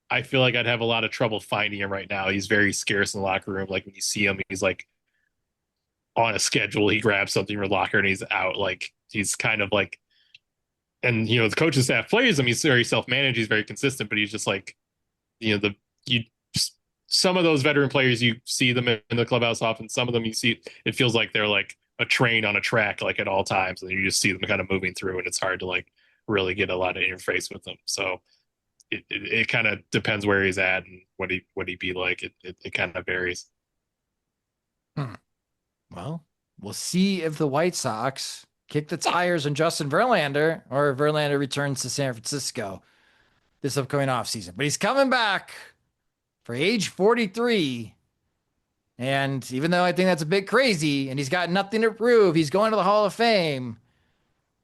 I feel like I'd have a lot of trouble finding him right now. He's very scarce in the locker room. Like when you see him, he's like on a schedule. He grabs something in your locker and he's out. Like he's kind of like, and the coaching staff plays him. He's very self-managed. He's very consistent, but he's just like, some of those veteran players, you see them in the clubhouse often. Some of them you see, it feels like they're like a train on a track, like at all times. And you just see them kind of moving through and it's hard to like really get a lot of interface with them. So it kind of depends where he's at and what he'd be like. It kind of varies. Well, we'll see if the White Sox kick the tires on Justin Verlander or if Verlander returns to San Francisco this upcoming offseason. But he's coming back for age 43. And even though I think that's a bit crazy and he's got nothing to prove, he's going to the Hall of Fame.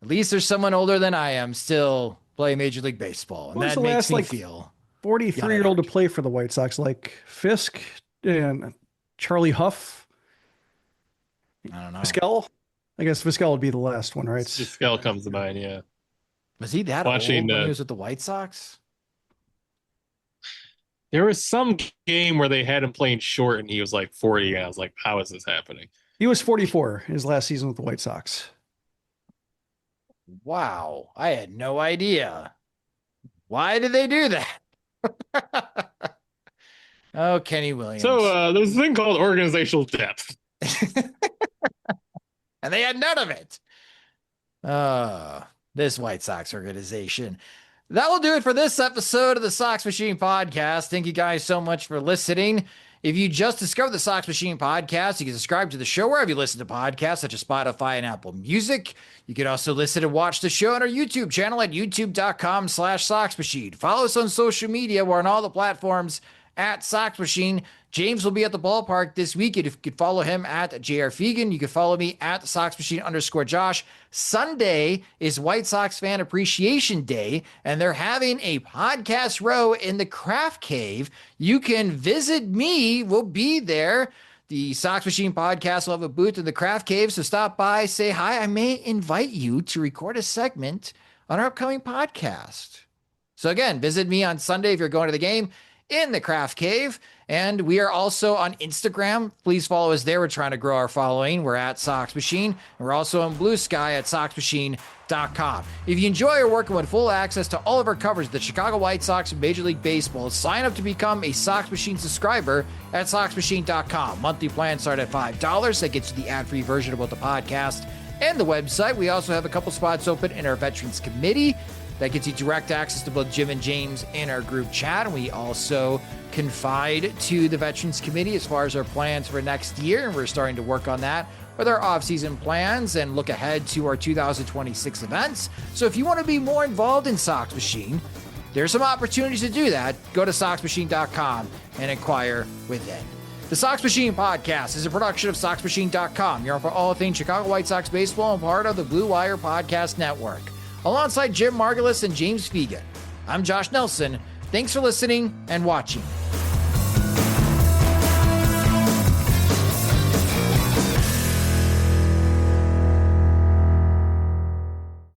At least there's someone older than I am still play Major League Baseball. And that makes me feel 43-year-old to play for the White Sox, like Fisk and Charlie Huff. I don't know. Vizquel? I guess Vizquel would be the last one, right? Vizquel comes to mind, yeah. Was he that old when he was with the White Sox? There was some game where they had him playing short and he was like 40, and I was like, how is this happening? He was 44 his last season with the White Sox. Wow, I had no idea. Why did they do that? Oh, Kenny Williams. So there's a thing called organizational depth. And they had none of it. This White Sox organization. That will do it for this episode of the Sox Machine podcast. Thank you guys so much for listening. If you just discovered the Sox Machine podcast, you can subscribe to the show wherever you listen to podcasts, such as Spotify and Apple Music. You can also listen and watch the show on our YouTube channel at youtube.com/Sox Machine. Follow us on social media. We're on all the platforms at Sox Machine. James will be at the ballpark this weekend. If you could follow him at JR Fegan, you can follow me at Sox Machine _Josh. Sunday is White Sox Fan Appreciation Day, and they're having a podcast row in the Craft Cave. You can visit me. We'll be there. The Sox Machine podcast will have a booth in the Craft Cave, so stop by, say hi. I may invite you to record a segment on our upcoming podcast. So again, visit me on Sunday if you're going to the game in the Craft Cave. And we are also on Instagram. Please follow us there. We're trying to grow our following. We're at Sox Machine. And we're also on Blue Sky at soxmachine.com. If you enjoy our work and want full access to all of our coverage of the Chicago White Sox and Major League Baseball, sign up to become a Sox Machine subscriber at soxmachine.com. Monthly plans start at $5. That gets you the ad-free version of both the podcast and the website. We also have a couple spots open in our Veterans Committee. That gets you direct access to both Jim and James in our group chat. And we also confide to the Veterans Committee as far as our plans for next year. And we're starting to work on that with our off-season plans and look ahead to our 2026 events. So if you want to be more involved in Sox Machine, there's some opportunities to do that. Go to soxmachine.com and inquire within. The Sox Machine podcast is a production of soxmachine.com. You're on for all things Chicago White Sox baseball and part of the Blue Wire Podcast Network. Alongside Jim Margulis and James Fegan, I'm Josh Nelson. Thanks for listening and watching.